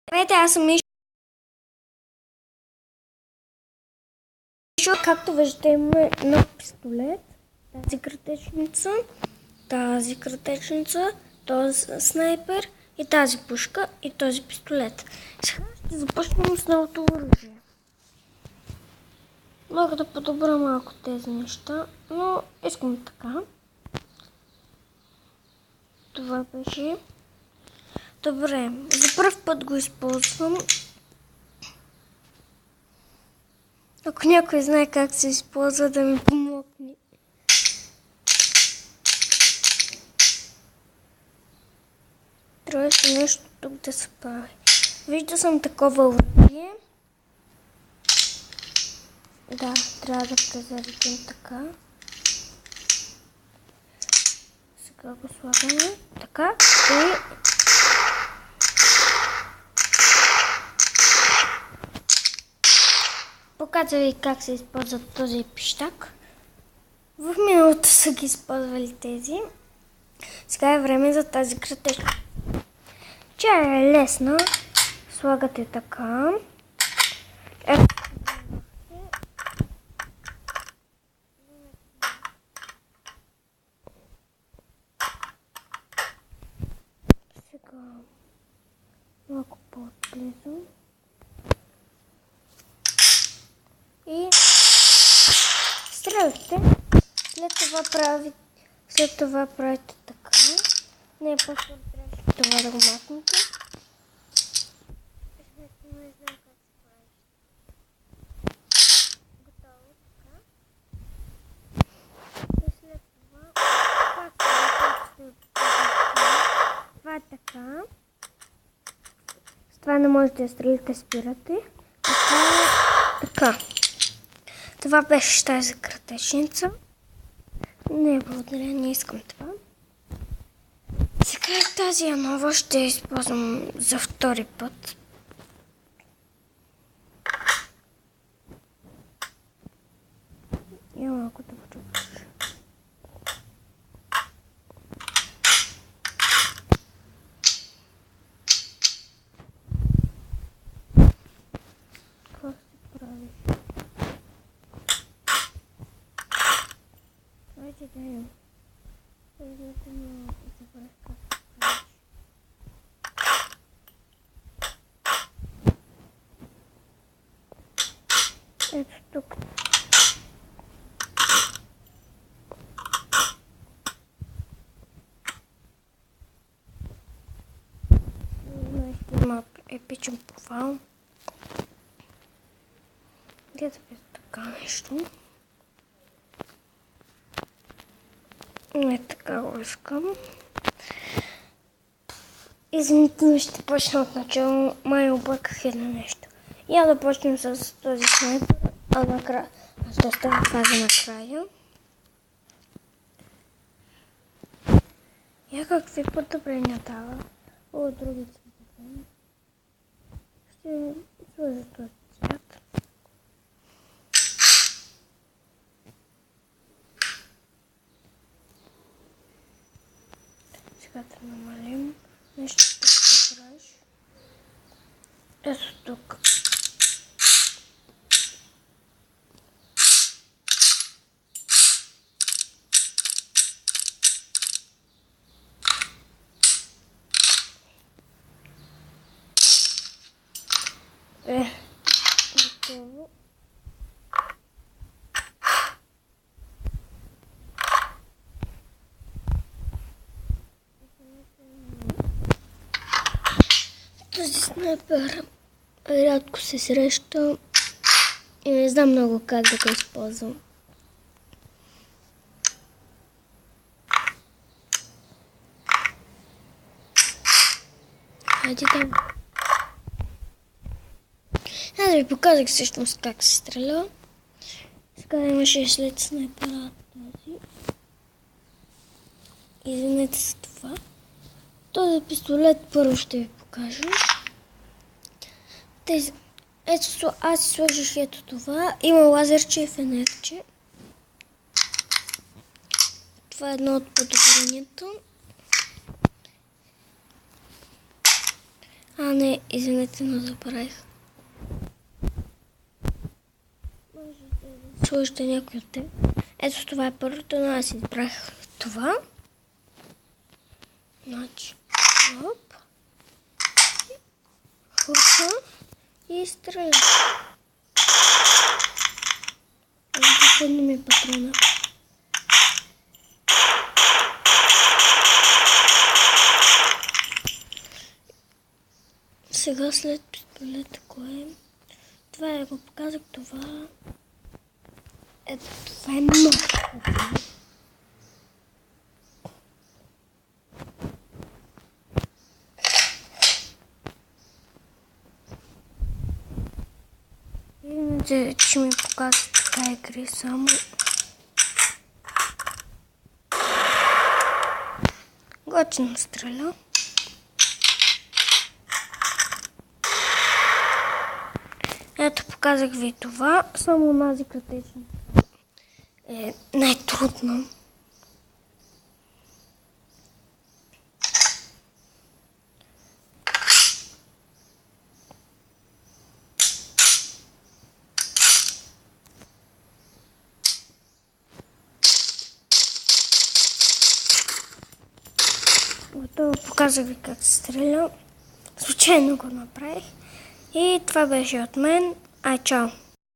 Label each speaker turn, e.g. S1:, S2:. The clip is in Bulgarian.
S1: Здравейте, аз съм Мишо. Както виждате, имаме нов пистолет, тази кратечница, този снайпер и тази пушка и този пистолет. Сега ще започнем с новото оръжие. Мога да подобра малко тези неща, но искам така. Това беше. Добре, за първ път го използвам. Ако някой знае как се използва, да ми помогне. Трябваше нещо тук да се прави. Вижда съм такова оръжие. Да, трябва да презаредим така. Сега го слагаме така и показва ви как се използва този пищак. В миналото са ги използвали тези. Сега е време за тази кратечка. Тя е лесна. Слагате така. Сега малко по-отблизо. И стреляте. След това правите така. Не, просто трябваше това да го махнете. Не знам как се прави. Готово така. И след това това е така. С това не можете да стреляте, спирате. Така. Това беше тази кратечница. Не, благодаря, не искам това. Сега тази нова ще използвам за втори път. И малко да почувстваш. Какво се прави? Давайте да имам. Ето тук. Има епичен провал. Где-то така нещо. Не така го искам. Извините, но ще почна от начало. Май обърках едно нещо. Я да почнем с този снайпер, а накрая ще оставя фаза накрая. Я какви подобрения дава. О, другите подобрения. Ще сложа този цвят. Сега да намалим нещо тук да правиш. Ето тук. Готово. Този снайпер рядко се среща и не знам много как да го използвам. Хайде да. Аз ви показах всъщност как се стреля. Сега имаше след снайпера този. Извинете за това. Този пистолет първо ще ви покажа. Ето аз си сложих ето това. Има лазерче и фенерче. Това е едно от подобренията. Не, извинете, но забравих. Може да сложите някой от теб. Ето това е първото, но аз избрах това. Значи, хоп. Хурка и стреля. Последно ми патрона. Сега след пистолета, кое? Това е, го показах, това. Ето, това е много. Иначе, че ми показва така игри само. Готино стреля. Ето, показах ви това. Само онази крътечна е най-трудно. Готово, показах ви как се стреля. Случайно го направих. И това беше от мен. Чао!